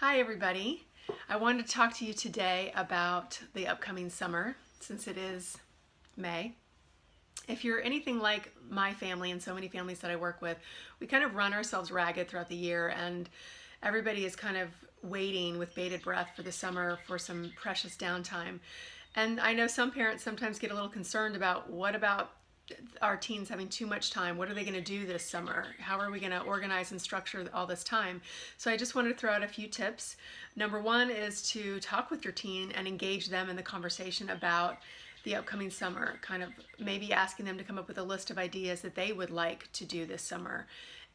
Hi everybody. I wanted to talk to you today about the upcoming summer since it is May. If you're anything like my family and so many families that I work with, we kind of run ourselves ragged throughout the year and everybody is kind of waiting with bated breath for the summer for some precious downtime. And I know some parents sometimes get a little concerned about what about our teens having too much time. What are they going to do this summer? How are we going to organize and structure all this time? So I just wanted to throw out a few tips. Number one is to talk with your teen and engage them in the conversation about the upcoming summer, kind of maybe asking them to come up with a list of ideas that they would like to do this summer,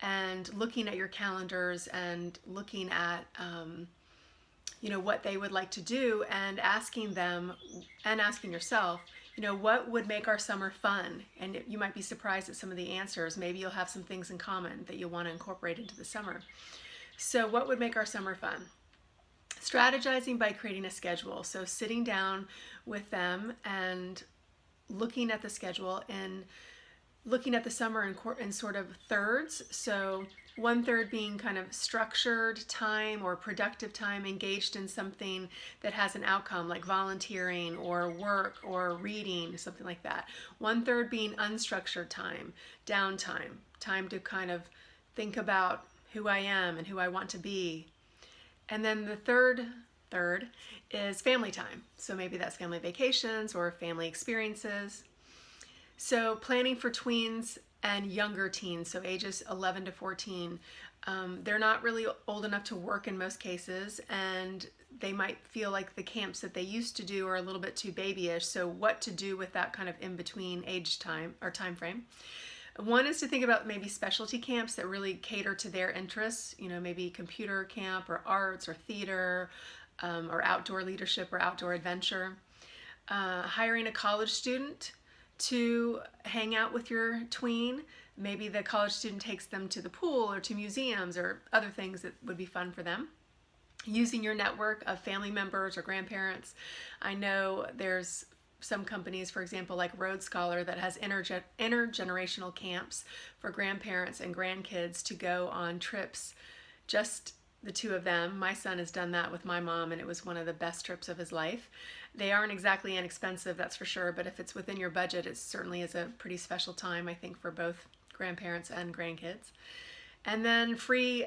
and looking at your calendars and looking at what they would like to do, and asking them and asking yourself, what would make our summer fun? And you might be surprised at some of the answers. Maybe you'll have some things in common that you'll want to incorporate into the summer. So what would make our summer fun? Strategizing by creating a schedule. So sitting down with them and looking at the schedule and looking at the summer in sort of thirds. So 1/3 being kind of structured time or productive time engaged in something that has an outcome like volunteering or work or reading, something like that. 1/3 being unstructured time, downtime, time to kind of think about who I am and who I want to be. And then the third is family time. So maybe that's family vacations or family experiences. So planning for tweens and younger teens, so ages 11 to 14, they're not really old enough to work in most cases, and they might feel like the camps that they used to do are a little bit too babyish. So what to do with that kind of in-between age time or time frame. One is to think about maybe specialty camps that really cater to their interests, maybe computer camp or arts or theater or outdoor leadership or outdoor adventure. Hiring a college student to hang out with your tween. Maybe the college student takes them to the pool or to museums or other things that would be fun for them. Using your network of family members or grandparents. I know there's some companies, for example, like Road Scholar, that has intergenerational camps for grandparents and grandkids to go on trips, just the two of them. My son has done that with my mom, and it was one of the best trips of his life. They aren't exactly inexpensive, that's for sure, but if it's within your budget, it certainly is a pretty special time, I think, for both grandparents and grandkids. And then free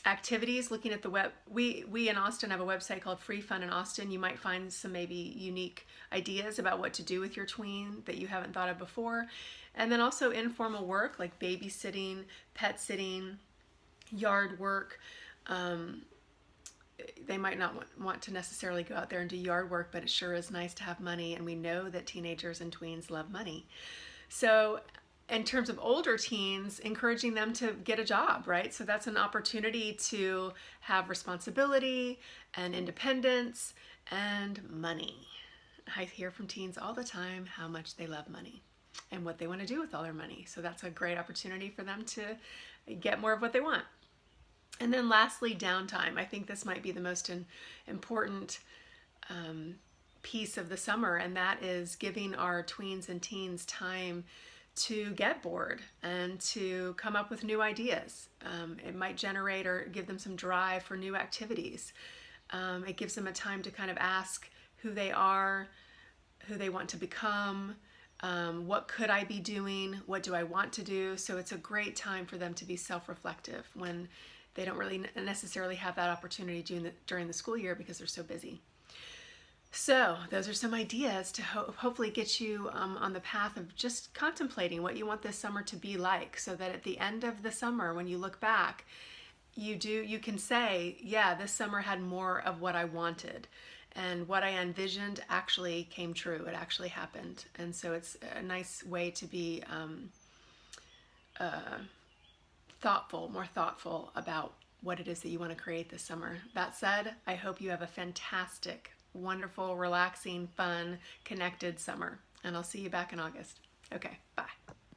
activities, looking at the web. We in Austin have a website called Free Fun in Austin. You might find some maybe unique ideas about what to do with your tween that you haven't thought of before. And then also informal work like babysitting, pet sitting, yard work. They might not want to necessarily go out there and do yard work, but it sure is nice to have money, and we know that teenagers and tweens love money. So in terms of older teens, encouraging them to get a job, right? So that's an opportunity to have responsibility and independence and money. I hear from teens all the time how much they love money and what they want to do with all their money. So that's a great opportunity for them to get more of what they want. And then lastly, downtime. I think this might be the most important piece of the summer, and that is giving our tweens and teens time to get bored and to come up with new ideas. It might generate or give them some drive for new activities. It gives them a time to kind of ask who they are, who they want to become, what could I be doing, what do I want to do. So it's a great time for them to be self-reflective when they don't really necessarily have that opportunity during the school year because they're so busy. So those are some ideas to hopefully get you on the path of just contemplating what you want this summer to be like, so that at the end of the summer, when you look back, you can say, yeah, this summer had more of what I wanted, and what I envisioned actually came true. It actually happened. And so it's a nice way to be more thoughtful about what it is that you want to create this summer. That said, I hope you have a fantastic, wonderful, relaxing, fun, connected summer. And I'll see you back in August. Okay, bye.